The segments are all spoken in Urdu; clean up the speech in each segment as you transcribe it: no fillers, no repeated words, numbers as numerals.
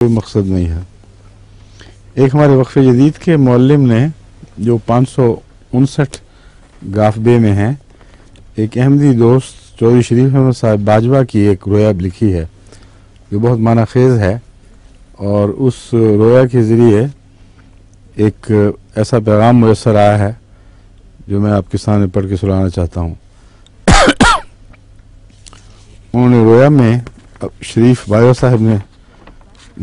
کوئی مقصد نہیں ہے۔ ایک ہمارے وقف جدید کے معلم نے جو 559 گاف بے میں ہیں، ایک احمدی دوست چودھری شریف احمد صاحب باجوہ کی ایک رویا لکھی ہے جو بہت معنی خیز ہے، اور اس رویا کے ذریعے ایک ایسا پیغام میسر آیا ہے جو میں آپ کے سامنے پڑھ کے سنانا چاہتا ہوں۔ انہوں نے رویا میں شریف باجوہ صاحب نے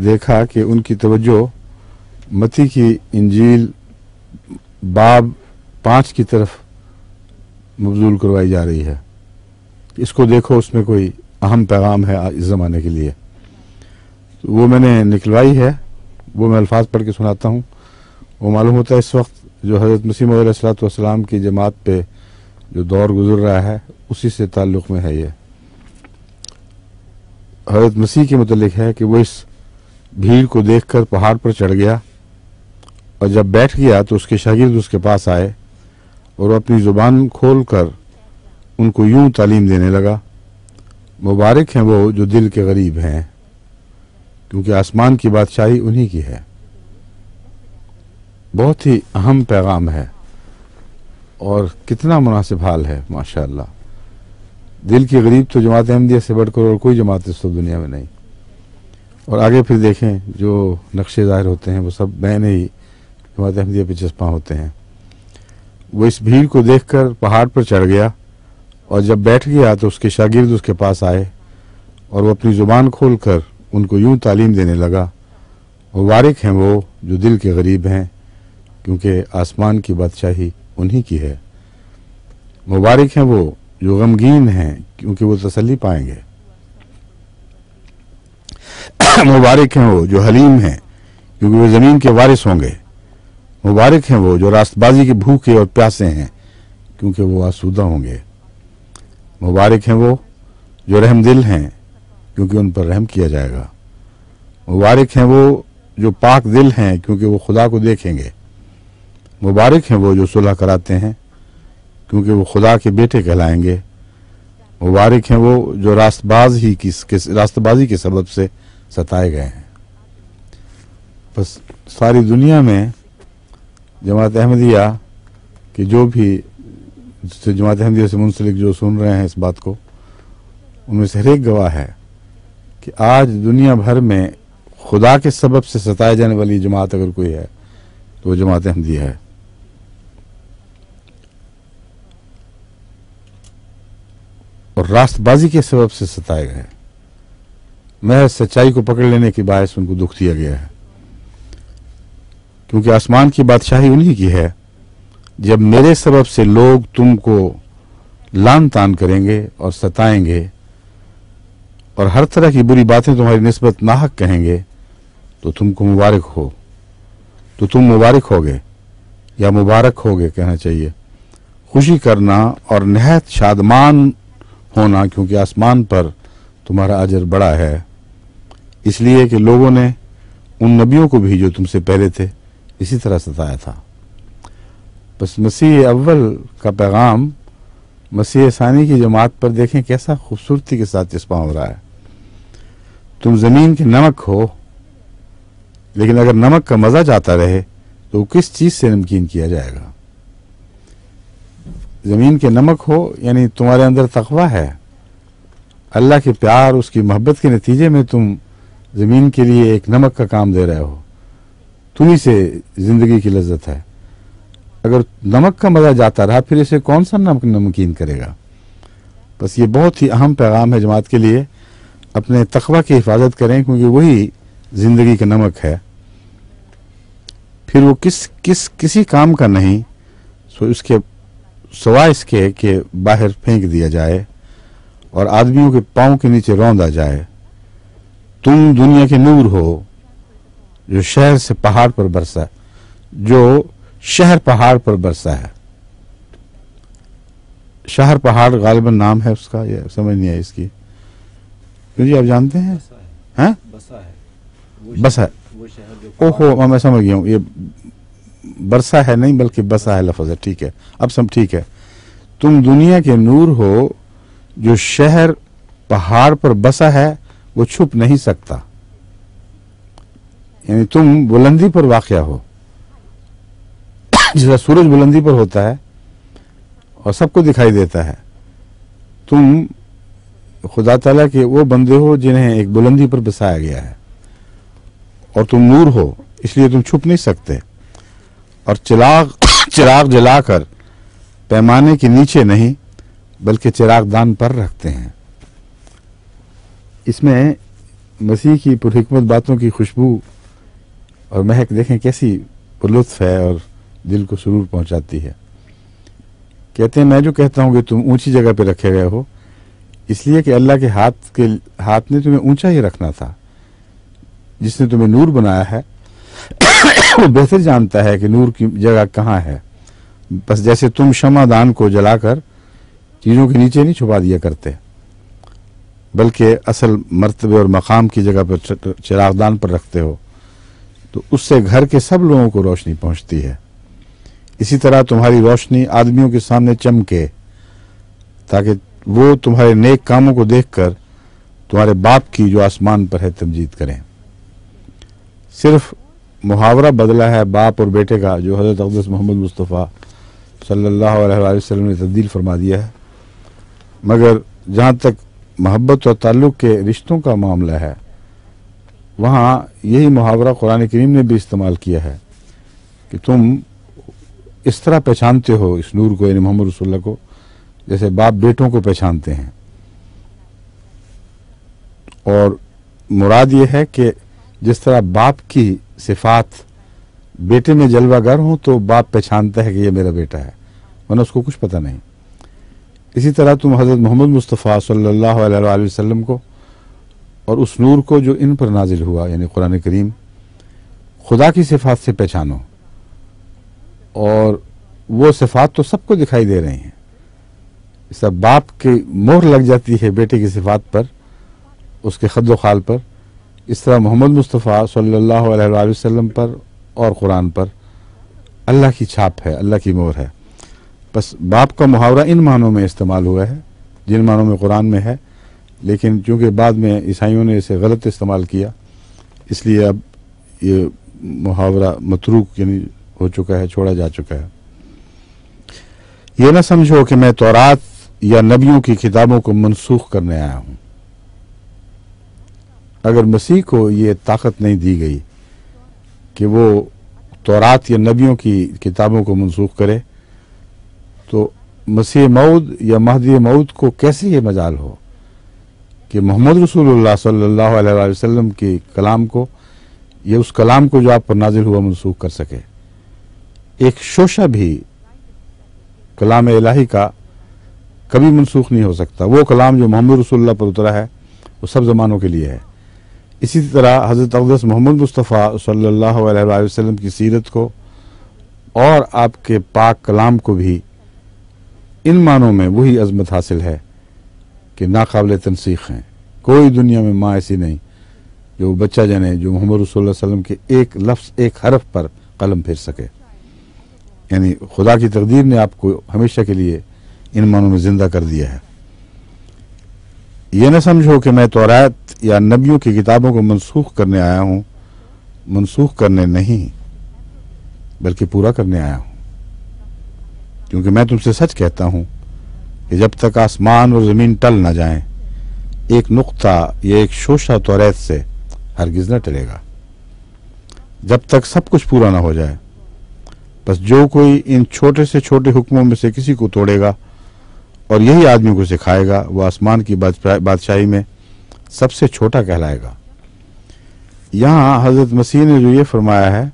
دیکھا کہ ان کی توجہ متی کی انجیل باب 5 کی طرف مبذول کروائی جا رہی ہے، اس کو دیکھو، اس میں کوئی اہم پیغام ہے اس زمانے کے لیے۔ وہ میں نے نکلوائی ہے، وہ میں الفاظ پڑھ کے سناتا ہوں۔ وہ معلوم ہوتا ہے اس وقت جو حضرت مسیح موعود علیہ السلام کی جماعت پہ جو دور گزر رہا ہے اسی سے تعلق میں ہے۔ یہ حضرت مسیح کے متعلق ہے کہ وہ اس بھیڑ کو دیکھ کر پہاڑ پر چڑھ گیا، اور جب بیٹھ گیا تو اس کے شاگرد اس کے پاس آئے اور وہ اپنی زبان کھول کر ان کو یوں تعلیم دینے لگا: مبارک ہیں وہ جو دل کے غریب ہیں، کیونکہ آسمان کی بادشاہی انہی کی ہے۔ بہت ہی اہم پیغام ہے اور کتنا مناسب حال ہے ماشاءاللہ۔ دل کے غریب تو جماعت احمدیہ سے بڑھ کر اور کوئی جماعت اس دنیا میں نہیں۔ اور آگے پھر دیکھیں جو نقشے ظاہر ہوتے ہیں وہ سب نئے ہی جماعت احمدیہ پہ چسپاں ہوتے ہیں۔ وہ اس بھیڑ کو دیکھ کر پہاڑ پر چڑھ گیا، اور جب بیٹھ گیا تو اس کے شاگرد اس کے پاس آئے اور وہ اپنی زبان کھول کر ان کو یوں تعلیم دینے لگا: مبارک ہیں وہ جو دل کے غریب ہیں، کیونکہ آسمان کی بادشاہی انہی کی ہے۔ مبارک ہیں وہ جو غمگین ہیں، کیونکہ وہ تسلی پائیں گے۔ مبارک ہیں وہ جو حلیم ہیں، کیونکہ وہ زمین کے وارث ہوں گے۔ مبارک ہیں وہ جو راست بازی کے بھوکے اور پیاسے ہیں، کیونکہ وہ آسودہ ہوں گے۔ مبارک ہیں وہ جو رحم دل ہیں، کیونکہ ان پر رحم کیا جائے گا۔ مبارک ہیں وہ جو پاک دل ہیں، کیونکہ وہ خدا کو دیکھیں گے۔ مبارک ہیں وہ جو صلح کراتے ہیں، کیونکہ وہ خدا کے بیٹے کہلائیں گے۔ مبارک ہیں وہ جو راست بازی کے سبب سے ستائے گئے ہیں۔ بس ساری دنیا میں جماعت احمدیہ کہ جو بھی جماعت احمدیہ سے منسلک جو سن رہے ہیں اس بات کو، ان میں سے ہر ایک گواہ ہے کہ آج دنیا بھر میں خدا کے سبب سے ستائے جانے والی جماعت اگر کوئی ہے تو وہ جماعت احمدیہ ہے۔ اور راست بازی کے سبب سے ستائے گئے، محض سچائی کو پکڑ لینے کے باعث ان کو دکھ دیا گیا ہے، کیونکہ آسمان کی بادشاہی انہی کی ہے۔ جب میرے سبب سے لوگ تم کو لان تان کریں گے اور ستائیں گے اور ہر طرح کی بری باتیں تمہاری نسبت ناحق کہیں گے تو تم کو مبارک ہو، تو تم مبارک ہوگے، یا مبارک ہوگے کہنا چاہیے، خوشی کرنا اور نہایت شادمان ہونا، کیونکہ آسمان پر تمہارا اجر بڑا ہے، اس لیے کہ لوگوں نے ان نبیوں کو بھی جو تم سے پہلے تھے اسی طرح ستایا تھا۔ بس مسیح اول کا پیغام مسیح ثانی کی جماعت پر دیکھیں کیسا خوبصورتی کے ساتھ چسپاں ہو رہا ہے۔ تم زمین کے نمک ہو، لیکن اگر نمک کا مزہ جاتا رہے تو وہ کس چیز سے نمکین کیا جائے گا؟ زمین کے نمک ہو یعنی تمہارے اندر تقویٰ ہے، اللہ کے پیار، اس کی محبت کے نتیجے میں تم زمین کے لیے ایک نمک کا کام دے رہے ہو، تمہیں سے زندگی کی لذت ہے۔ اگر نمک کا مزہ جاتا رہا پھر اسے کون سا نمکین کرے گا؟ بس یہ بہت ہی اہم پیغام ہے جماعت کے لیے، اپنے تقویٰ کی حفاظت کریں، کیونکہ وہی زندگی کا نمک ہے۔ پھر وہ کسی کام کا نہیں، اس کے سوائے اس کے کہ باہر پھینک دیا جائے اور آدمیوں کے پاؤں کے نیچے روندا جائے۔ تم دنیا کے نور ہو جو شہر سے پہاڑ پر برسا، جو شہر پہاڑ پر برسا ہے۔ شہر پہاڑ غالباً نام ہے اس کا، یہ سمجھ نہیں ہے اس کی، کیوں جی آپ جانتے ہیں؟ بسا ہے، اوہو میں سمجھ گیا ہوں، یہ برسا ہے نہیں بلکہ بسا ہے لفظ ہے، ٹھیک ہے اب سب ٹھیک ہے۔ تم دنیا کے نور ہو جو شہر پہاڑ پر بسا ہے، وہ چھپ نہیں سکتا۔ یعنی تم بلندی پر واقع ہو، جیسا سورج بلندی پر ہوتا ہے اور سب کو دکھائی دیتا ہے، تم خدا تعالیٰ کے وہ بندے ہو جنہیں ایک بلندی پر بسایا گیا ہے، اور تم نور ہو، اس لیے تم چھپ نہیں سکتے، اور چراغ جلا کر پیمانے کے نیچے نہیں بلکہ چراغ دان پر رکھتے ہیں۔ اس میں مسیح کی پرحکمت باتوں کی خوشبو اور مہک دیکھیں کیسی پرلطف ہے اور دل کو سرور پہنچاتی ہے۔ کہتے ہیں میں جو کہتا ہوں کہ تم اونچی جگہ پہ رکھے گئے ہو، اس لیے کہ اللہ کے ہاتھ نے تمہیں اونچا ہی رکھنا تھا۔ جس نے تمہیں نور بنایا ہے وہ بہتر جانتا ہے کہ نور کی جگہ کہاں ہے، بس جیسے تم شمع دان کو جلا کر چیزوں کے نیچے نہیں چھپا دیا کرتے، بلکہ اصل مرتبے اور مقام کی جگہ پر چراغ دان پر رکھتے ہو، تو اس سے گھر کے سب لوگوں کو روشنی پہنچتی ہے۔ اسی طرح تمہاری روشنی آدمیوں کے سامنے چمکے، تاکہ وہ تمہارے نیک کاموں کو دیکھ کر تمہارے باپ کی جو آسمان پر ہے تمجید کریں۔ صرف محاورہ بدلا ہے باپ اور بیٹے کا، جو حضرت اقدس محمد مصطفیٰ صلی اللہ علیہ وآلہ وسلم نے تبدیل فرما دیا ہے، مگر جہاں تک محبت اور تعلق کے رشتوں کا معاملہ ہے، وہاں یہی محاورہ قرآن کریم نے بھی استعمال کیا ہے کہ تم اس طرح پہچانتے ہو اس نور کو، یعنی محمد رسول اللہ کو، جیسے باپ بیٹوں کو پہچانتے ہیں۔ اور مراد یہ ہے کہ جس طرح باپ کی صفات بیٹے میں جلوہ گر ہوں تو باپ پہچانتا ہے کہ یہ میرا بیٹا ہے، ورنہ اس کو کچھ پتہ نہیں۔ اسی طرح تم حضرت محمد مصطفیٰ صلی اللہ علیہ وآلہ وسلم کو اور اس نور کو جو ان پر نازل ہوا، یعنی قرآن کریم، خدا کی صفات سے پہچانو، اور وہ صفات تو سب کو دکھائی دے رہی ہیں۔ اس طرح باپ کی مہر لگ جاتی ہے بیٹے کی صفات پر، اس کے خد و خال پر، اس طرح محمد مصطفیٰ صلی اللہ علیہ وآلہ وسلم پر اور قرآن پر اللہ کی چھاپ ہے، اللہ کی مہر ہے۔ بس باپ کا محاورہ ان معنوں میں استعمال ہوا ہے جن معنوں میں قرآن میں ہے، لیکن چونکہ بعد میں عیسائیوں نے اسے غلط استعمال کیا، اس لیے اب یہ محاورہ متروک یعنی ہو چکا ہے، چھوڑا جا چکا ہے۔ یہ نہ سمجھو کہ میں تورات یا نبیوں کی کتابوں کو منسوخ کرنے آیا ہوں۔ اگر مسیح کو یہ طاقت نہیں دی گئی کہ وہ تورات یا نبیوں کی کتابوں کو منسوخ کرے، تو مسیح موعود یا مہدی موعود کو کیسے یہ مجال ہو کہ محمد رسول اللہ صلی اللہ علیہ وآلہ وسلم کی کلام کو، یہ اس کلام کو جو آپ پر نازل ہوا، منسوخ کر سکے۔ ایک شوشہ بھی کلام الہی کا کبھی منسوخ نہیں ہو سکتا۔ وہ کلام جو محمد رسول اللہ پر اترا ہے وہ سب زمانوں کے لیے ہے۔ اسی طرح حضرت اقدس محمد مصطفیٰ صلی اللہ علیہ وآلہ وسلم کی سیرت کو اور آپ کے پاک کلام کو بھی ان معنوں میں وہی عظمت حاصل ہے کہ ناقابل تنسیخ ہیں۔ کوئی دنیا میں ماں ایسی نہیں جو بچہ جنے جو محمد رسول اللہ علیہ وسلم کے ایک لفظ، ایک حرف پر قلم پھیر سکے۔ یعنی خدا کی تقدیر نے آپ کو ہمیشہ کے لیے ان معنوں میں زندہ کر دیا ہے۔ یہ نہ سمجھو کہ میں تورات یا نبیوں کی کتابوں کو منسوخ کرنے آیا ہوں، منسوخ کرنے نہیں بلکہ پورا کرنے آیا ہوں، کیونکہ میں تم سے سچ کہتا ہوں کہ جب تک آسمان اور زمین ٹل نہ جائیں، ایک نقطہ یا ایک شوشہ تورات سے ہرگز نہ ٹلے گا، جب تک سب کچھ پورا نہ ہو جائے۔ بس جو کوئی ان چھوٹے سے چھوٹے حکموں میں سے کسی کو توڑے گا اور یہی آدمی کو سکھائے گا، وہ آسمان کی بادشاہی میں سب سے چھوٹا کہلائے گا۔ یہاں حضرت مسیح نے جو یہ فرمایا ہے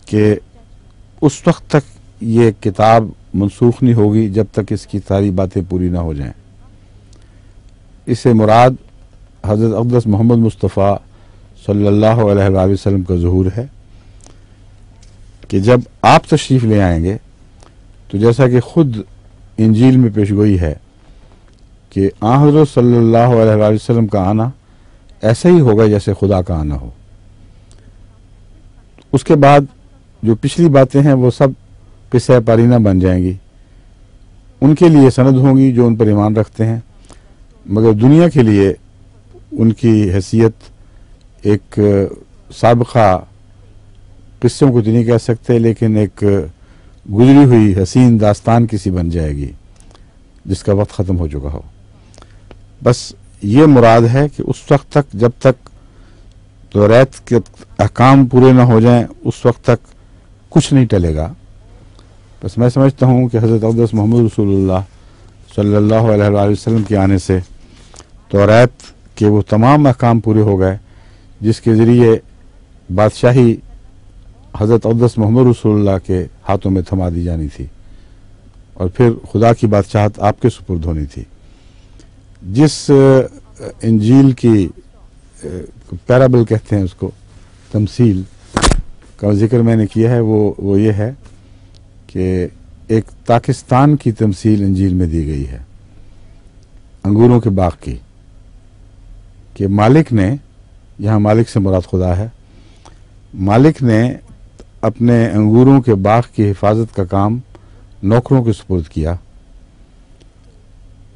کہ اس وقت تک یہ کتاب منسوخ نہیں ہوگی جب تک اس کی ساری باتیں پوری نہ ہو جائیں، اس سے مراد حضرت اقدس محمد مصطفیٰ صلی اللہ علیہ وآلہ وسلم کا ظہور ہے کہ جب آپ تشریف لے آئیں گے تو جیسا کہ خود انجیل میں پیشگوئی ہے کہ آن حضرت صلی اللہ علیہ وآلہ وسلم کا آنا ایسا ہی ہوگا جیسے خدا کا آنا ہو۔ اس کے بعد جو پچھلی باتیں ہیں وہ سب پسہ پارینہ بن جائیں گی، ان کے لیے سند ہوں گی جو ان پر ایمان رکھتے ہیں، مگر دنیا کے لیے ان کی حیثیت ایک سابقہ قصوں کو تو نہیں کہہ سکتے، لیکن ایک گزری ہوئی حسین داستان کسی بن جائے گی جس کا وقت ختم ہو چکا ہو۔ بس یہ مراد ہے کہ اس وقت تک، جب تک توریت کے احکام پورے نہ ہو جائیں، اس وقت تک کچھ نہیں ٹلے گا۔ بس میں سمجھتا ہوں کہ حضرت اقدس محمد رسول اللہ صلی اللہ علیہ وآلہ وسلم کے آنے سے توریت کے وہ تمام احکام پورے ہو گئے جس کے ذریعے بادشاہی حضرت اقدس محمد رسول اللہ کے ہاتھوں میں تھما دی جانی تھی، اور پھر خدا کی بادشاہت آپ کے سپرد ہونی تھی۔ جس انجیل کی پیرابل کہتے ہیں اس کو، تمثیل کا ذکر میں نے کیا ہے، وہ یہ ہے کہ ایک پاکستان کی تمثیل انجیل میں دی گئی ہے، انگوروں کے باغ کی، کہ مالک نے، یہاں مالک سے مراد خدا ہے، مالک نے اپنے انگوروں کے باغ کی حفاظت کا کام نوکروں کے سپرد کیا،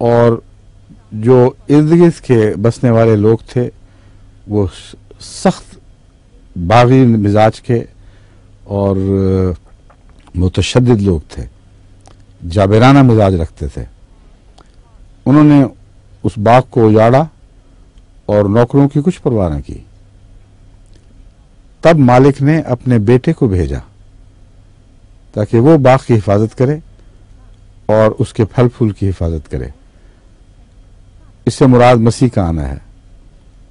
اور جو ارد گرد کے بسنے والے لوگ تھے وہ سخت باغی مزاج کے اور متشدد لوگ تھے، جابرانہ مزاج رکھتے تھے۔ انہوں نے اس باغ کو اجاڑا اور نوکروں کی کچھ پرواہ نہ کی۔ تب مالک نے اپنے بیٹے کو بھیجا تاکہ وہ باغ کی حفاظت کرے اور اس کے پھل پھول کی حفاظت کرے۔ اس سے مراد مسیح کا آنا ہے،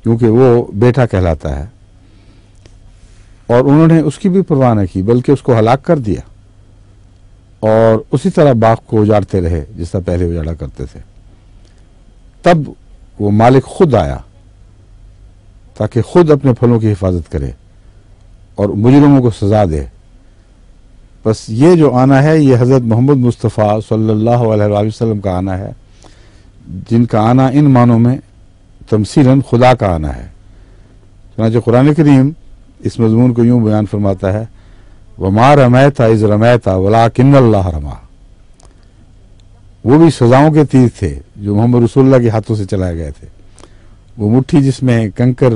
کیونکہ وہ بیٹا کہلاتا ہے، اور انہوں نے اس کی بھی پرواہ نہ کی بلکہ اس کو ہلاک کر دیا، اور اسی طرح باغ کو اجاڑتے رہے جس طرح پہلے اجاڑا کرتے تھے۔ تب وہ مالک خود آیا تاکہ خود اپنے پھلوں کی حفاظت کرے اور مجرموں کو سزا دے۔ بس یہ جو آنا ہے یہ حضرت محمد مصطفیٰ صلی اللہ علیہ وآلہ وسلم کا آنا ہے، جن کا آنا ان معنوں میں تمثیلاً خدا کا آنا ہے۔ چنانچہ قرآن کریم اس مضمون کو یوں بیان فرماتا ہے، وَمَا رَمَيْتَ إِذْ رَمَيْتَ وَلَٰكِنَّ اللَّهَ رَمَىٰ۔ وہ بھی سزاؤں کے تیر تھے جو محمد رسول اللہ کے ہاتھوں سے چلائے گئے تھے۔ وہ مٹھی جس میں کنکر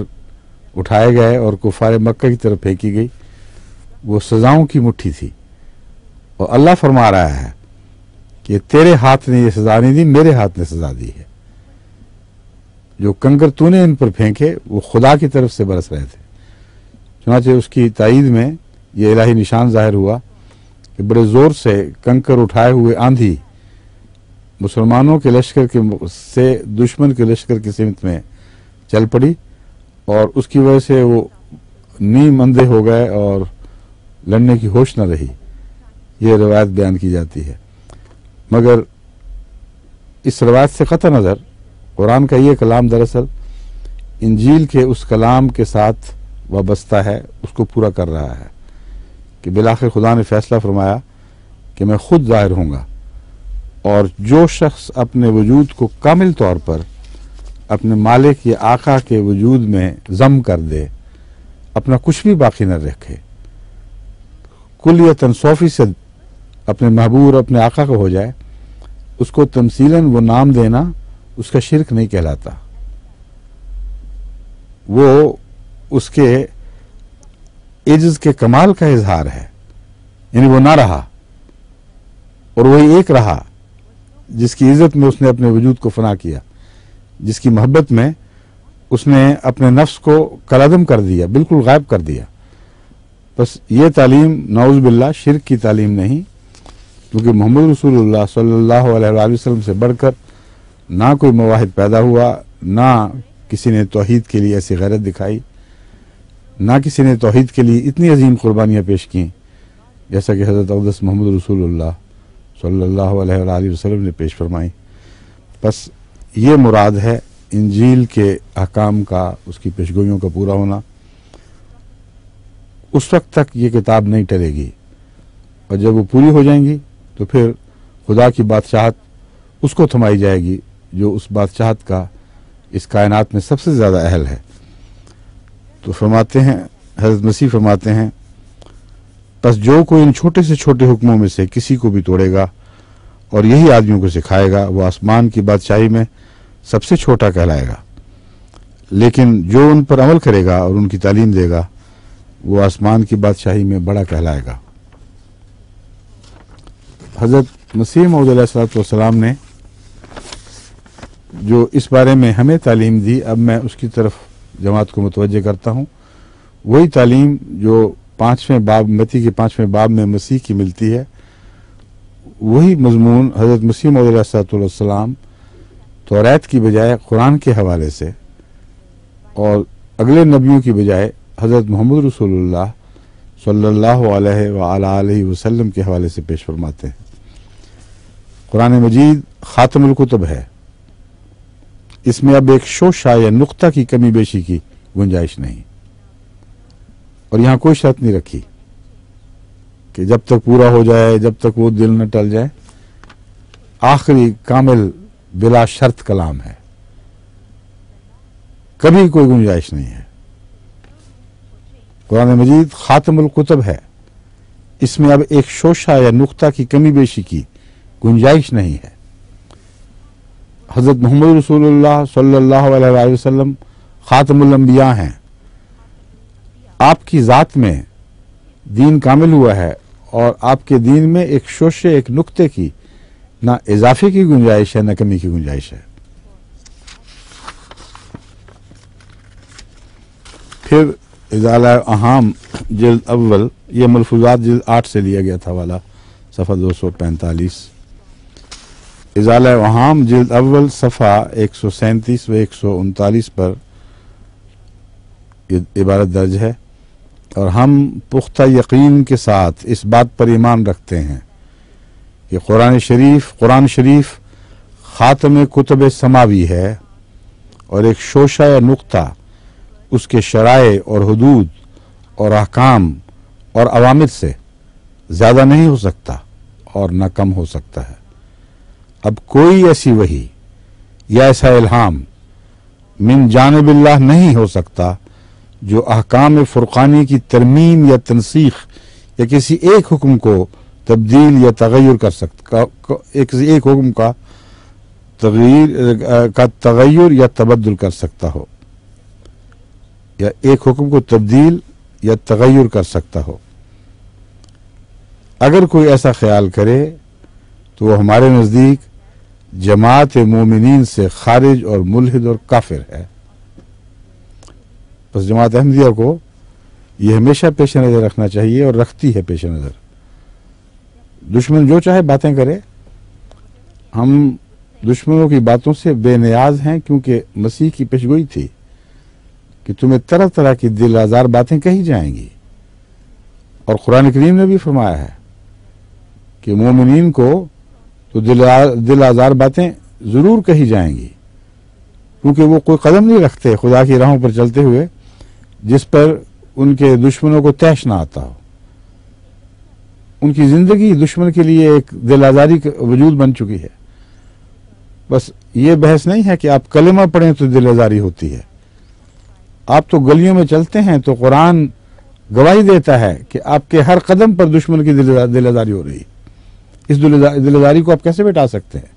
اٹھائے گئے اور کفار مکہ کی طرف پھینکی گئی، وہ سزاؤں کی مٹھی تھی، اور اللہ فرما رہا ہے کہ تیرے ہاتھ نے یہ سزا نہیں دی، میرے ہاتھ نے سزا دی ہے۔ جو کنکر تو نے ان پر پھینکے وہ خدا کی طرف سے برس رہے تھے۔ چنانچہ اس کی تائید میں یہ الہی نشان ظاہر ہوا کہ بڑے زور سے کنکر اٹھائے ہوئے آندھی مسلمانوں کے لشکر سے دشمن کے لشکر کی سمت میں چل پڑی، اور اس کی وجہ سے وہ نیم اندھے ہو گئے اور لڑنے کی ہوش نہ رہی۔ یہ روایت بیان کی جاتی ہے، مگر اس روایت سے قطع نظر قرآن کا یہ کلام دراصل انجیل کے اس کلام کے ساتھ وابستہ ہے، اس کو پورا کر رہا ہے کہ بالآخر خدا نے فیصلہ فرمایا کہ میں خود ظاہر ہوں گا، اور جو شخص اپنے وجود کو کامل طور پر اپنے مالک یا آقا کے وجود میں ضم کر دے، اپنا کچھ بھی باقی نہ رکھے، کلیتاً 100% اپنے محبوب اور اپنے آقا کا ہو جائے، اس کو تمثیلاً وہ نام دینا اس کا شرک نہیں کہلاتا، وہ اس کے عجز کے کمال کا اظہار ہے۔ یعنی وہ نہ رہا اور وہی ایک رہا جس کی عزت میں اس نے اپنے وجود کو فنا کیا، جس کی محبت میں اس نے اپنے نفس کو کالعدم کر دیا، بالکل غائب کر دیا۔ بس یہ تعلیم نعوذ باللہ شرک کی تعلیم نہیں، کیونکہ محمد رسول اللہ صلی اللہ علیہ وآلہ وسلم سے بڑھ کر نہ کوئی مواحد پیدا ہوا، نہ کسی نے توحید کے لیے ایسی غیرت دکھائی، نہ کسی نے توحید کے لیے اتنی عظیم قربانیاں پیش کیں جیسا کہ حضرت اقدس محمد رسول اللہ صلی اللہ علیہ وآلہ وسلم نے پیش فرمائی۔ بس یہ مراد ہے انجیل کے احکام کا، اس کی پیشگوئیوں کا پورا ہونا۔ اس وقت تک یہ کتاب نہیں ٹلے گی، اور جب وہ پوری ہو جائیں گی تو پھر خدا کی بادشاہت اس کو تھمائی جائے گی جو اس بادشاہت کا اس کائنات میں سب سے زیادہ اہل ہے۔ تو فرماتے ہیں، حضرت مسیح فرماتے ہیں، بس جو کوئی ان چھوٹے سے چھوٹے حکموں میں سے کسی کو بھی توڑے گا اور یہی آدمیوں کو سکھائے گا، وہ آسمان کی بادشاہی میں سب سے چھوٹا کہلائے گا، لیکن جو ان پر عمل کرے گا اور ان کی تعلیم دے گا وہ آسمان کی بادشاہی میں بڑا کہلائے گا۔ حضرت مسیح موعود علیہ الصلوۃ والسلام نے جو اس بارے میں ہمیں تعلیم دی، اب میں اس کی طرف جماعت کو متوجہ کرتا ہوں۔ وہی تعلیم جو 5ویں باب متی کے 5ویں باب میں مسیح کی ملتی ہے، وہی مضمون حضرت مسیح موعود علیہ الصلوۃ والسلام توریت کی بجائے قرآن کے حوالے سے اور اگلے نبیوں کی بجائے حضرت محمد رسول اللہ صلی اللہ علیہ وآلہ وسلم کے حوالے سے پیش فرماتے ہیں۔ قرآن مجید خاتم الکتب ہے، اس میں اب ایک شوشہ یا نقطہ کی کمی بیشی کی گنجائش نہیں، اور یہاں کوئی شرط نہیں رکھی کہ جب تک پورا ہو جائے، جب تک وہ دل نہ ٹل جائے۔ آخری کامل بلا شرط کلام ہے، کبھی کوئی گنجائش نہیں ہے۔ قرآن مجید خاتم الکتب ہے، اس میں اب ایک شوشہ یا نقطہ کی کمی بیشی کی گنجائش نہیں ہے۔ حضرت محمد رسول اللہ صلی اللہ علیہ وآلہ وسلم خاتم الانبیاء ہیں۔ آپ کی ذات میں دین کامل ہوا ہے، اور آپ کے دین میں ایک شوشے، ایک نقطے کی نہ اضافے کی گنجائش ہے، نہ کمی کی گنجائش ہے۔ پھر ازالہ اہام جلد اول، یہ ملفوظات جلد 8 سے لیا گیا تھا والا، صفحہ 245۔ ازالہ اہام جلد اول صفحہ 137 و 139 پر یہ عبارت درج ہے، اور ہم پختہ یقین کے ساتھ اس بات پر ایمان رکھتے ہیں کہ قرآن شریف خاتم کتب سماوی ہے، اور ایک شوشہ یا نقطہ اس کے شرائع اور حدود اور احکام اور اوامر سے زیادہ نہیں ہو سکتا اور نہ کم ہو سکتا ہے۔ اب کوئی ایسی وحی یا ایسا الہام من جانب اللہ نہیں ہو سکتا جو احکام فرقانی کی ترمیم یا تنسیخ یا کسی ایک حکم کو تبدیل یا تغیر کر سکتا، کسی ایک حکم کا تغیر یا تبدل کر سکتا ہو، یا ایک حکم کو تبدیل یا تغیر کر سکتا ہو۔ اگر کوئی ایسا خیال کرے تو وہ ہمارے نزدیک جماعت مومنین سے خارج اور ملحد اور کافر ہے۔ بس جماعت احمدیہ کو یہ ہمیشہ پیش نظر رکھنا چاہیے، اور رکھتی ہے پیش نظر۔ دشمن جو چاہے باتیں کرے، ہم دشمنوں کی باتوں سے بے نیاز ہیں، کیونکہ مسیح کی پیشگوئی تھی کہ تمہیں طرح طرح کی دل آزار باتیں کہی جائیں گی، اور قرآن کریم نے بھی فرمایا ہے کہ مومنین کو تو دل آزار باتیں ضرور کہی جائیں گی، کیونکہ وہ کوئی قدم نہیں رکھتے خدا کی راہوں پر چلتے ہوئے جس پر ان کے دشمنوں کو طیش نہ آتا ہو۔ ان کی زندگی دشمن کے لیے ایک دل آزاری کا وجود بن چکی ہے۔ بس یہ بحث نہیں ہے کہ آپ کلمہ پڑھیں تو دل آزاری ہوتی ہے، آپ تو گلیوں میں چلتے ہیں تو قرآن گواہی دیتا ہے کہ آپ کے ہر قدم پر دشمن کی دل آزاری ہو رہی ہے۔ اس دل آزاری کو آپ کیسے مٹا سکتے ہیں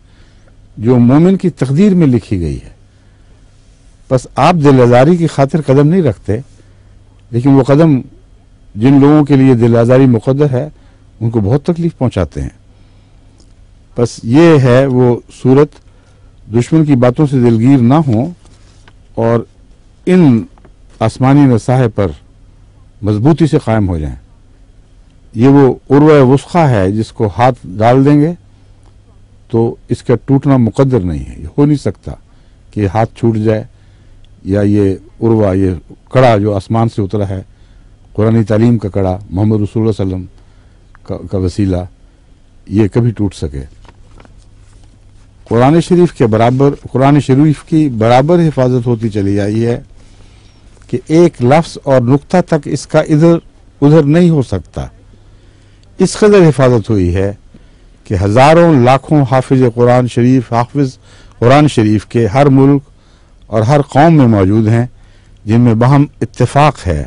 جو مومن کی تقدیر میں لکھی گئی ہے؟ بس آپ دل آزاری کی خاطر قدم نہیں رکھتے، لیکن وہ قدم جن لوگوں کے لیے دل آزاری مقدر ہے ان کو بہت تکلیف پہنچاتے ہیں۔ بس یہ ہے وہ صورت، دشمن کی باتوں سے دلگیر نہ ہوں اور ان آسمانی نصائح پر مضبوطی سے قائم ہو جائیں۔ یہ وہ عروہ وثقی ہے جس کو ہاتھ ڈال دیں گے تو اس کا ٹوٹنا مقدر نہیں ہے، یہ ہو نہیں سکتا کہ ہاتھ چھوٹ جائے، یا یہ عروہ، یہ کڑا جو آسمان سے اترا ہے، قرآن تعلیم کا کڑا، محمد رسول اللہ صلی اللہ علیہ وسلم کا وسیلہ، یہ کبھی ٹوٹ سکے۔ قرآن شریف کی برابر حفاظت ہوتی چلی آئی ہے کہ ایک لفظ اور نقطہ تک اس کا ادھر ادھر نہیں ہو سکتا۔ اس قدر حفاظت ہوئی ہے کہ ہزاروں لاکھوں حافظ قرآن شریف کے ہر ملک اور ہر قوم میں موجود ہیں، جن میں باہم اتفاق ہے،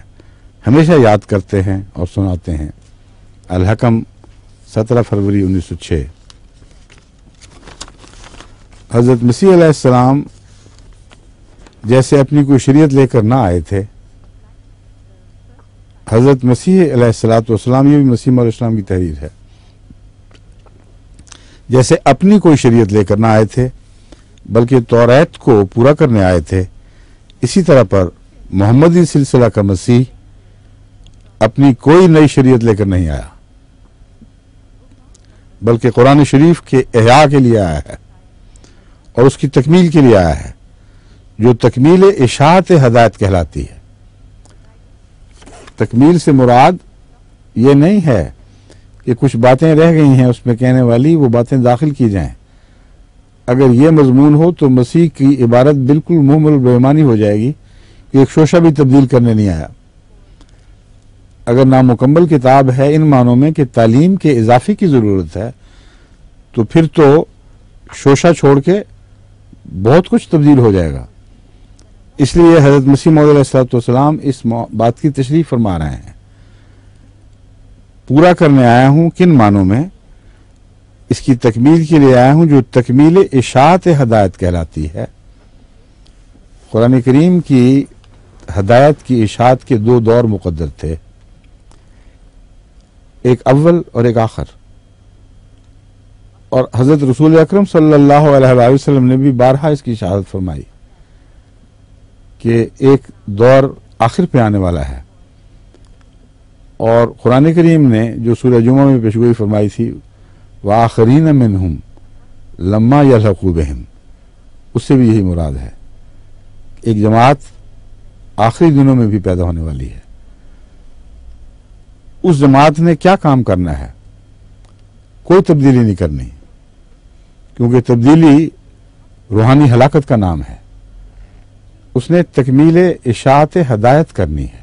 ہمیشہ یاد کرتے ہیں اور سناتے ہیں۔ الحکم 17 فروری 1906۔ حضرت مسیح علیہ السلام جیسے اپنی کوئی شریعت لے کر نہ آئے تھے، حضرت مسیح علیہ الصلوۃ والسلام، یہ بھی مسیح علیہ السلام کی تحریر ہے، جیسے اپنی کوئی شریعت لے کر نہ آئے تھے بلکہ توریت کو پورا کرنے آئے تھے، اسی طرح پر محمدی سلسلہ کا مسیح اپنی کوئی نئی شریعت لے کر نہیں آیا بلکہ قرآن شریف کے احیاء کے لیے آیا ہے اور اس کی تکمیل کے لیے آیا ہے، جو تکمیل اشاعت ہدایت کہلاتی ہے۔ تکمیل سے مراد یہ نہیں ہے کہ کچھ باتیں رہ گئی ہیں اس میں کہنے والی، وہ باتیں داخل کی جائیں۔ اگر یہ مضمون ہو تو مسیح کی عبارت بالکل محمل بےایمانی ہو جائے گی کہ ایک شوشہ بھی تبدیل کرنے نہیں آیا۔ اگر نامکمل کتاب ہے ان معنوں میں کہ تعلیم کے اضافے کی ضرورت ہے، تو پھر تو شوشہ چھوڑ کے بہت کچھ تبدیل ہو جائے گا۔ اس لیے حضرت مسیح موعود علیہ الصلوۃ والسلام اس بات کی تشریح فرما رہے ہیں، پورا کرنے آیا ہوں کن معنوں میں؟ اس کی تکمیل کے لیے آیا ہوں جو تکمیل اشاعت ہدایت کہلاتی ہے۔ قرآن کریم کی ہدایت کی اشاعت کے دو دور مقدر تھے، ایک اول اور ایک آخر، اور حضرت رسول اکرم صلی اللہ علیہ وآلہ وسلم نے بھی بارہا اس کی شہادت فرمائی کہ ایک دور آخر پہ آنے والا ہے۔ اور قرآن کریم نے جو سورہ جمعہ میں پیشگوئی فرمائی تھی وآخرین منہم لما یلحقوا بہم، اس سے بھی یہی مراد ہے، ایک جماعت آخری دنوں میں بھی پیدا ہونے والی ہے۔ اس جماعت نے کیا کام کرنا ہے؟ کوئی تبدیلی نہیں کرنی، کیونکہ تبدیلی روحانی ہلاکت کا نام ہے۔ اس نے تکمیل اشاعت ہدایت کرنی ہے۔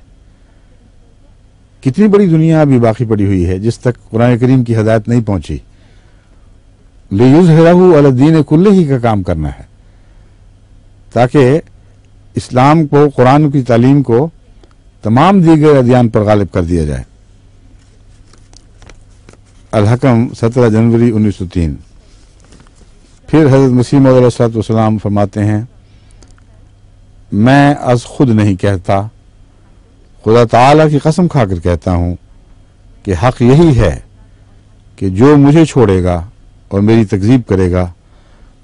کتنی بڑی دنیا ابھی باقی پڑی ہوئی ہے جس تک قرآن کریم کی ہدایت نہیں پہنچی۔ لِیُظْہِرَہُ عَلَى الدِّینِ کُلِّہِ کا کام کرنا ہے، تاکہ اسلام کو، قرآن کی تعلیم کو تمام دیگر ادیان پر غالب کر دیا جائے۔ الحکم 17 جنوری 1903۔ پھر حضرت مسیح موعود علیہ السلام فرماتے ہیں، میں از خود نہیں کہتا، خدا تعالیٰ کی قسم کھا کر کہتا ہوں کہ حق یہی ہے کہ جو مجھے چھوڑے گا اور میری تکذیب کرے گا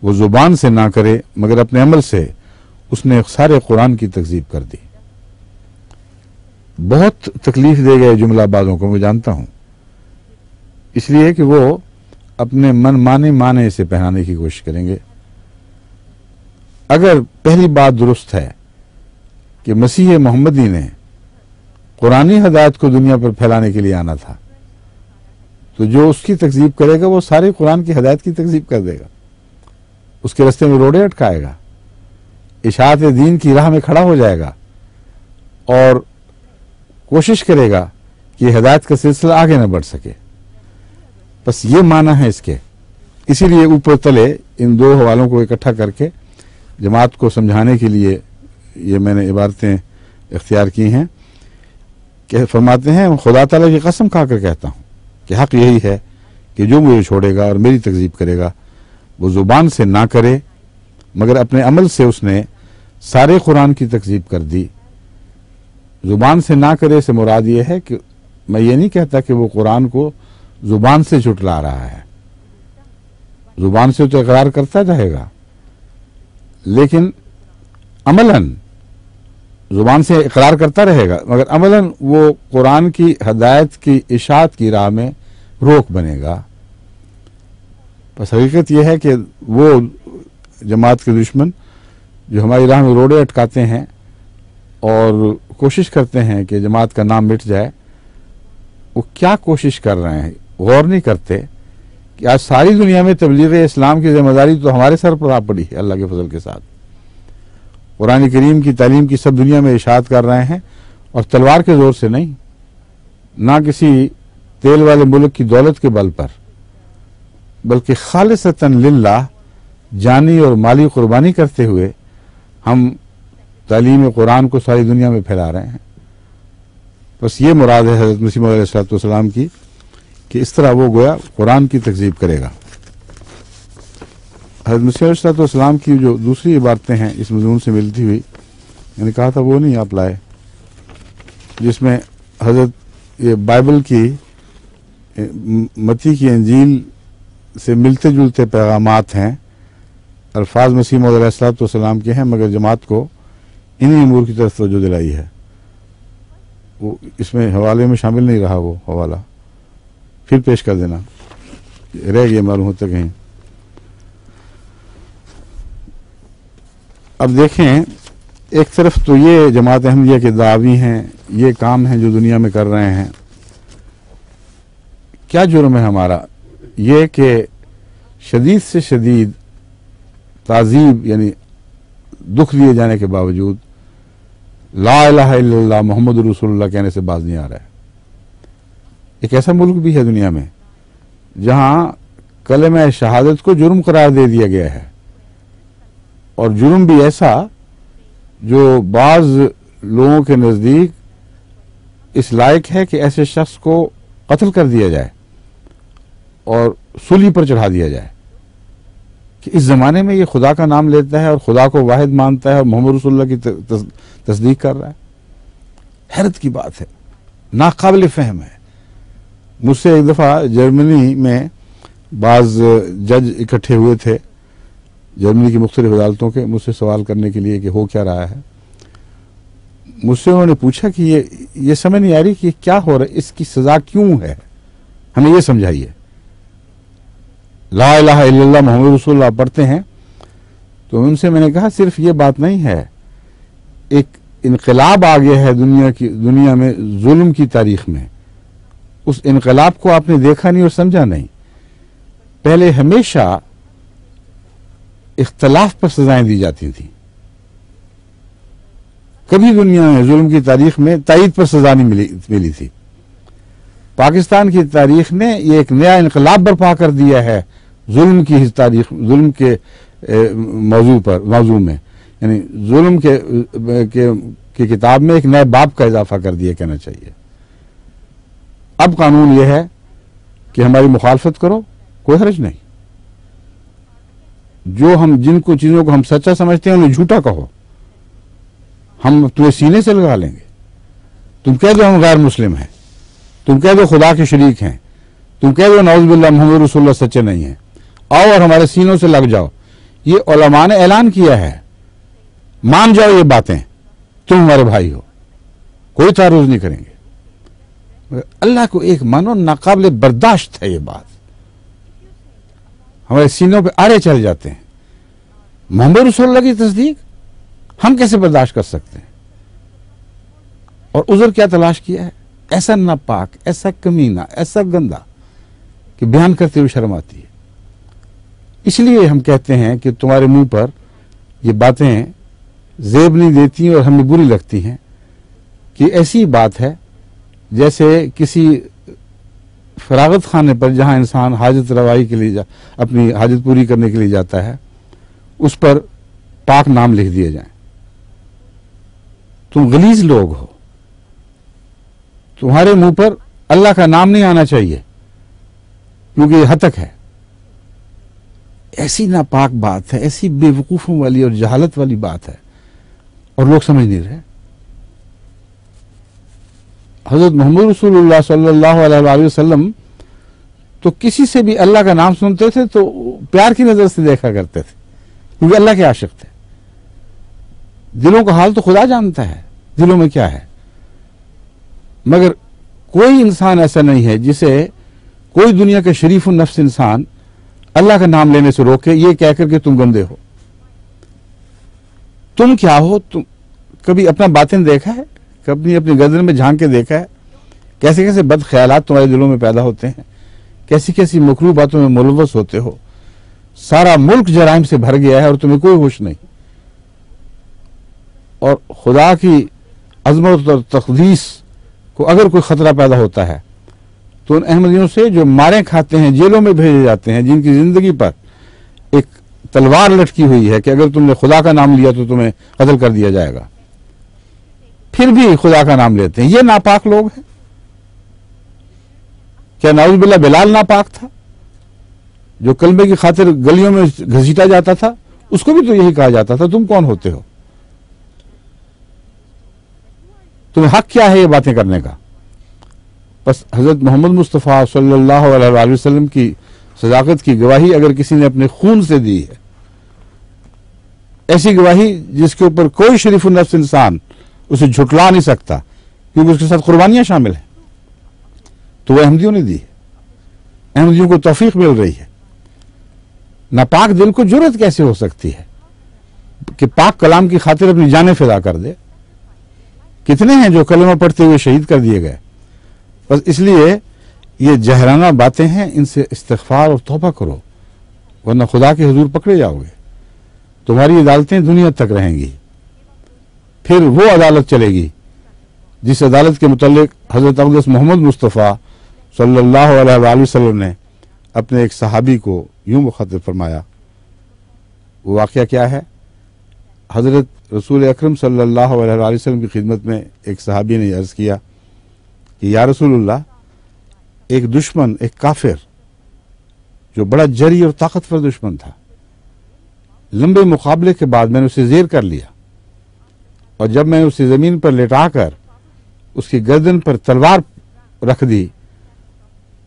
وہ زبان سے نہ کرے مگر اپنے عمل سے اس نے سارے قرآن کی تکذیب کر دی۔ بہت تکلیف دے گئے جملہ بازوں کو، میں جانتا ہوں، اس لیے کہ وہ اپنے من مانے سے پہنانے کی کوشش کریں گے۔ اگر پہلی بات درست ہے کہ مسیح محمدی نے قرآنی ہدایت کو دنیا پر پھیلانے کے لیے آنا تھا، تو جو اس کی تکذیب کرے گا وہ سارے قرآن کی ہدایت کی تکذیب کر دے گا، اس کے رستے میں روڑے اٹکائے گا، اشاعت دین کی راہ میں کھڑا ہو جائے گا اور کوشش کرے گا کہ ہدایت کا سلسلہ آگے نہ بڑھ سکے۔ بس یہ معنی ہے اس کے۔ اسی لیے اوپر تلے ان دو حوالوں کو اکٹھا کر کے جماعت کو سمجھانے کے لیے یہ میں نے عبارتیں اختیار کی ہیں کہ فرماتے ہیں، خدا تعالیٰ کی قسم کھا کر کہتا ہوں کہ حق یہی ہے کہ جو مجھے چھوڑے گا اور میری تکذیب کرے گا وہ زبان سے نہ کرے مگر اپنے عمل سے اس نے سارے قرآن کی تکذیب کر دی۔ زبان سے نہ کرے سے مراد یہ ہے کہ میں یہ نہیں کہتا کہ وہ قرآن کو زبان سے جھٹلا رہا ہے، زبان سے تو اقرار کرتا رہے گا لیکن عملاً زبان سے اقرار کرتا رہے گا مگر عملاً وہ قرآن کی ہدایت کی اشاعت کی راہ میں روک بنے گا۔ بس حقیقت یہ ہے کہ وہ جماعت کے دشمن جو ہماری راہ میں روڑے اٹکاتے ہیں اور کوشش کرتے ہیں کہ جماعت کا نام مٹ جائے، وہ کیا کوشش کر رہے ہیں؟ غور نہیں کرتے کہ آج ساری دنیا میں تبلیغ اسلام کی ذمہ داری تو ہمارے سر پر آ پڑی ہے اللہ کے فضل کے ساتھ۔ قرآن کریم کی تعلیم کی سب دنیا میں اشاعت کر رہے ہیں، اور تلوار کے زور سے نہیں، نہ کسی تیل والے ملک کی دولت کے بل پر، بلکہ خالصتاً للہ جانی اور مالی قربانی کرتے ہوئے ہم تعلیم قرآن کو ساری دنیا میں پھیلا رہے ہیں۔ بس یہ مراد ہے حضرت مسیح موعود علیہ السلام کی کہ اس طرح وہ گویا قرآن کی تکذیب کرے گا۔ حضرت مسیح علیہ السلام کی جو دوسری عبارتیں ہیں اس مضمون سے ملتی ہوئی، میں نے کہا تھا وہ نہیں آپ لائے، جس میں حضرت یہ بائبل کی متی کی انجیل سے ملتے جلتے پیغامات ہیں، الفاظ مسیح موعود علیہ الصلوۃ والسلام کے ہیں، مگر جماعت کو انہی امور کی طرف توجہ دلائی ہے۔ وہ اس میں حوالے میں شامل نہیں رہا، وہ حوالہ پھر پیش کر دینا، رہ گئے معلوم ہوتا کہیں۔ اب دیکھیں، ایک طرف تو یہ جماعت احمدیہ کے دعوی ہیں، یہ کام ہیں جو دنیا میں کر رہے ہیں۔ کیا جرم ہے ہمارا؟ یہ کہ شدید سے شدید تعذیب یعنی دکھ دیے جانے کے باوجود لا الہ الا اللہ محمد رسول اللہ کہنے سے باز نہیں آ رہا ہے۔ ایک ایسا ملک بھی ہے دنیا میں جہاں کلمہ شہادت کو جرم قرار دے دیا گیا ہے، اور جرم بھی ایسا جو بعض لوگوں کے نزدیک اس لائق ہے کہ ایسے شخص کو قتل کر دیا جائے اور سولی پر چڑھا دیا جائے، کہ اس زمانے میں یہ خدا کا نام لیتا ہے اور خدا کو واحد مانتا ہے اور محمد رسول اللہ کی تصدیق کر رہا ہے۔ حیرت کی بات ہے، ناقابل فہم ہے۔ مجھ سے ایک دفعہ جرمنی میں بعض جج اکٹھے ہوئے تھے، جرمنی کی مختلف عدالتوں کے، مجھ سے سوال کرنے کے لیے کہ ہو کیا رہا ہے۔ مجھ سے انہوں نے پوچھا کہ یہ سمجھ نہیں آ رہی کہ کیا ہو رہا ہے، اس کی سزا کیوں ہے، ہمیں یہ سمجھائیے۔ لا الہ الا اللہ محمد رسول اللہ پڑھتے ہیں، تو ان سے میں نے کہا صرف یہ بات نہیں ہے، ایک انقلاب آ گیا ہے دنیا میں ظلم کی تاریخ میں۔ اس انقلاب کو آپ نے دیکھا نہیں اور سمجھا نہیں۔ پہلے ہمیشہ اختلاف پر سزائیں دی جاتی تھیں، کبھی دنیا میں ظلم کی تاریخ میں تائید پر سزا نہیں ملی تھی۔ پاکستان کی تاریخ نے یہ ایک نیا انقلاب برپا کر دیا ہے ظلم کی تاریخ، ظلم کے موضوع میں، یعنی ظلم کی کتاب میں ایک نئے باب کا اضافہ کر دیا کہنا چاہیے۔ اب قانون یہ ہے کہ ہماری مخالفت کرو، کوئی حرج نہیں، جن چیزوں کو ہم سچا سمجھتے ہیں انہیں جھوٹا کہو، ہم تمہیں سینے سے لگا لیں گے۔ تم کہہ دو ہم غیر مسلم ہیں، تم کہہ دو خدا کے شریک ہیں، تم کہہ دو نعوذ باللہ محمد رسول اللہ سچے نہیں ہیں، آؤ اور ہمارے سینوں سے لگ جاؤ۔ یہ علماء نے اعلان کیا ہے، مان جاؤ یہ باتیں، تم ہمارے بھائی ہو، کوئی تعرض نہیں کریں گے۔ اللہ کو ایک مانو، ناقابل برداشت ہے یہ بات، ہمارے سینوں پہ آڑے چل جاتے ہیں۔ محمد رسول اللہ کی تصدیق ہم کیسے برداشت کر سکتے ہیں؟ اور عذر کیا تلاش کیا ہے؟ ایسا ناپاک، ایسا کمینہ، ایسا گندا کہ بیان کرتے ہوئے شرم آتی ہے۔ اس لیے ہم کہتے ہیں کہ تمہارے منہ پر یہ باتیں زیب نہیں دیتی اور ہمیں بری لگتی ہیں، کہ ایسی بات ہے جیسے کسی فراغت خانے پر جہاں انسان حاجت روائی کے لیے اپنی حاجت پوری کرنے کے لیے جاتا ہے، اس پر پاک نام لکھ دیے جائیں۔ تم غلیظ لوگ ہو، تمہارے منہ پر اللہ کا نام نہیں آنا چاہیے کیونکہ یہ ہتک ہے۔ ایسی ناپاک بات ہے، ایسی بے وقوفوں والی اور جہالت والی بات ہے، اور لوگ سمجھ نہیں رہے۔ حضرت محمد رسول اللہ صلی اللہ علیہ وآلہ وسلم تو کسی سے بھی اللہ کا نام سنتے تھے تو پیار کی نظر سے دیکھا کرتے تھے، کیونکہ اللہ کے عاشق تھے۔ دلوں کا حال تو خدا جانتا ہے دلوں میں کیا ہے، مگر کوئی انسان ایسا نہیں ہے جسے کوئی دنیا کا شریف النفس انسان اللہ کا نام لینے سے روکے، یہ کہہ کر کہ تم گندے ہو۔ تم کیا ہو؟ تم کبھی اپنا باطن دیکھا ہے؟ کبھی اپنی گردن میں جھانک کے دیکھا ہے؟ کیسے کیسے بد خیالات تمہارے دلوں میں پیدا ہوتے ہیں، کیسی کیسی مکروہ باتوں میں ملوث ہوتے ہو۔ سارا ملک جرائم سے بھر گیا ہے اور تمہیں کوئی ہوش نہیں۔ اور خدا کی عظمت اور تقدیس کو اگر کوئی خطرہ پیدا ہوتا ہے تو ان احمدیوں سے جو ماریں کھاتے ہیں، جیلوں میں بھیجے جاتے ہیں، جن کی زندگی پر ایک تلوار لٹکی ہوئی ہے کہ اگر تم نے خدا کا نام لیا تو تمہیں قتل کر دیا جائے گا، پھر بھی خدا کا نام لیتے ہیں، یہ ناپاک لوگ ہیں۔ کیا نعوذ باللہ بلال ناپاک تھا جو کلمے کی خاطر گلیوں میں گھسیٹا جاتا تھا؟ اس کو بھی تو یہی کہا جاتا تھا تم کون ہوتے ہو، تمہیں حق کیا ہے یہ باتیں کرنے کا؟ بس حضرت محمد مصطفیٰ صلی اللہ علیہ وسلم کی صداقت کی گواہی اگر کسی نے اپنے خون سے دی ہے، ایسی گواہی جس کے اوپر کوئی شریف النفس انسان اسے جھٹلا نہیں سکتا، کیونکہ اس کے ساتھ قربانیاں شامل ہیں، تو وہ احمدیوں نے دی ہے، احمدیوں کو توفیق مل رہی ہے۔ ناپاک دل کو جرأت کیسے ہو سکتی ہے کہ پاک کلام کی خاطر اپنی جانیں فدا کر دے؟ کتنے ہیں جو کلمہ پڑھتے ہوئے شہید کر دیے گئے؟ بس اس لیے یہ جہرانہ باتیں ہیں، ان سے استغفار اور توبہ کرو، ورنہ خدا کے حضور پکڑے جاؤ گے۔ تمہاری عدالتیں دنیا تک رہیں گی، پھر وہ عدالت چلے گی جس عدالت کے متعلق حضرت اقدس محمد مصطفیٰ صلی اللہ علیہ وآلہ وسلم نے اپنے ایک صحابی کو یوں مخاطب فرمایا۔ وہ واقعہ کیا ہے؟ حضرت رسول اکرم صلی اللہ علیہ وآلہ وسلم کی خدمت میں ایک صحابی نے عرض کیا کہ یا رسول اللہ، ایک دشمن، ایک کافر جو بڑا جری اور طاقتور دشمن تھا، لمبے مقابلے کے بعد میں نے اسے زیر کر لیا، اور جب میں اسے زمین پر لٹا کر اس کی گردن پر تلوار رکھ دی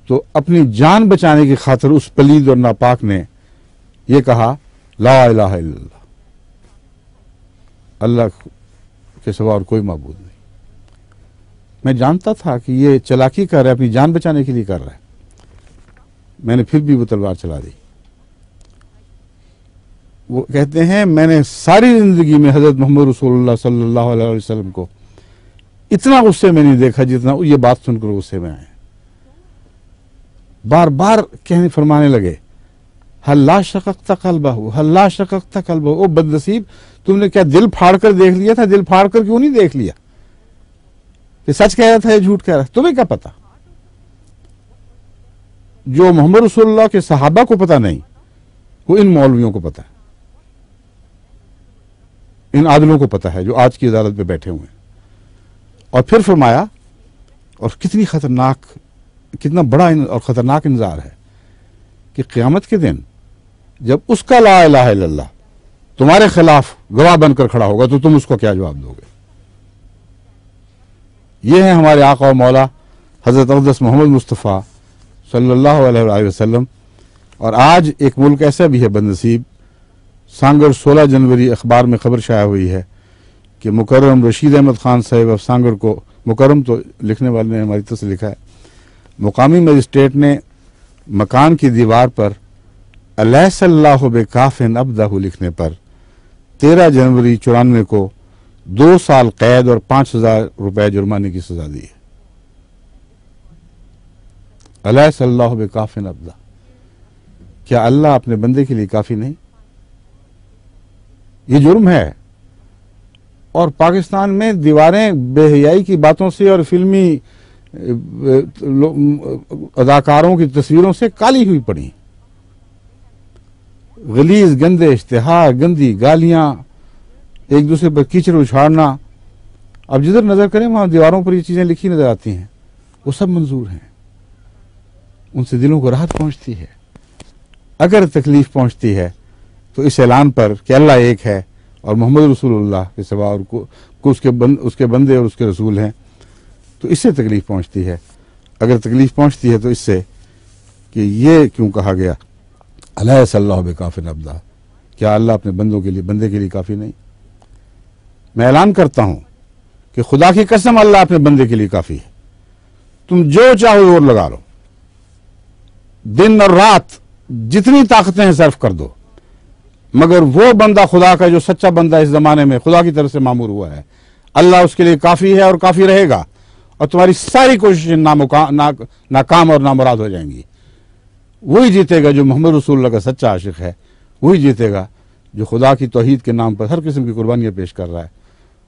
تو اپنی جان بچانے کی خاطر اس پلید اور ناپاک نے یہ کہا لا الہ الا اللہ، اللہ کے سوا اور کوئی معبود نہیں۔ میں جانتا تھا کہ یہ چلاکی کر رہا ہے، اپنی جان بچانے کے لیے کر رہا ہے، میں نے پھر بھی وہ تلوار چلا دی۔ وہ کہتے ہیں میں نے ساری زندگی میں حضرت محمد رسول اللہ صلی اللہ علیہ وسلم کو اتنا غصے میں نہیں دیکھا جتنا یہ بات سن کر غصے میں آئے۔ بار بار کہنے فرمانے لگے ہل لا شققت قلبہ، ہل لا شققت قلبہ، او بد نصیب، تم نے کیا دل پھاڑ کر دیکھ لیا تھا؟ دل پھاڑ کر کیوں نہیں دیکھ لیا کہ سچ کہہ رہا تھا یا جھوٹ کہہ رہا تھا؟ تمہیں کیا پتا؟ جو محمد رسول اللہ کے صحابہ کو پتا نہیں، وہ ان مولویوں کو پتا ہے، ان عادلوں کو پتا ہے جو آج کی عدالت پہ بیٹھے ہوئے ہیں۔ اور پھر فرمایا، اور کتنی خطرناک، کتنا بڑا اور خطرناک انذار ہے کہ قیامت کے دن جب اس کا لا الہ الا اللہ تمہارے خلاف گواہ بن کر کھڑا ہوگا تو تم اس کو کیا جواب دو گے؟ یہ ہے ہمارے آقا و مولا حضرت اقدس محمد مصطفیٰ صلی اللہ علیہ وآلہ وسلم۔ اور آج ایک ملک ایسا بھی ہے بد نصیب، سانگڑ 16 جنوری اخبار میں خبر شائع ہوئی ہے کہ مکرم رشید احمد خان صاحب آف سانگڑ کو، مکرم تو لکھنے والے نے ہماری طرف سے لکھا ہے، مقامی مجسٹریٹ نے مکان کی دیوار پر الیس اللہ بکافٍ عبدہ لکھنے پر 13 جنوری 94 کو 2 سال قید اور 5,000 روپے جرمانے کی سزا دی ہے۔ الیس اللہ بکافٍ عبدہ، کیا اللہ اپنے بندے کے لیے کافی نہیں؟ یہ جرم ہے۔ اور پاکستان میں دیواریں بے حیائی کی باتوں سے اور فلمی اداکاروں کی تصویروں سے کالی ہوئی پڑی، غلیظ گندے اشتہار، گندی گالیاں، ایک دوسرے پر کیچڑ اچھاڑنا۔ اب جدھر نظر کریں وہاں دیواروں پر یہ چیزیں لکھی نظر آتی ہیں، وہ سب منظور ہیں، ان سے دلوں کو راحت پہنچتی ہے۔ اگر تکلیف پہنچتی ہے تو اس اعلان پر کہ اللہ ایک ہے اور محمد رسول اللہ کے سوا اور اس کے بندے اور اس کے رسول ہیں، تو اس سے تکلیف پہنچتی ہے۔ اگر تکلیف پہنچتی ہے تو اس سے کہ یہ کیوں کہا گیا الیس اللہ بکافٍ عبدہ، کیا اللہ اپنے بندے کے لیے کافی نہیں؟ میں اعلان کرتا ہوں کہ خدا کی قسم اللہ اپنے بندے کے لیے کافی ہے۔ تم جو چاہو زور لگا لو، دن اور رات جتنی طاقتیں ہیں صرف کر دو، مگر وہ بندہ خدا کا جو سچا بندہ اس زمانے میں خدا کی طرف سے معمور ہوا ہے، اللہ اس کے لیے کافی ہے اور کافی رہے گا، اور تمہاری ساری کوششیں ناکام اور نامراد ہو جائیں گی۔ وہی جیتے گا جو محمد رسول اللہ کا سچا عاشق ہے، وہی جیتے گا جو خدا کی توحید کے نام پر ہر قسم کی قربانیاں پیش کر رہا ہے۔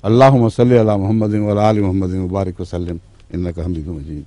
اللہم صلی علی محمد و علی آل محمد مبارک وسلم انک حمید مجید۔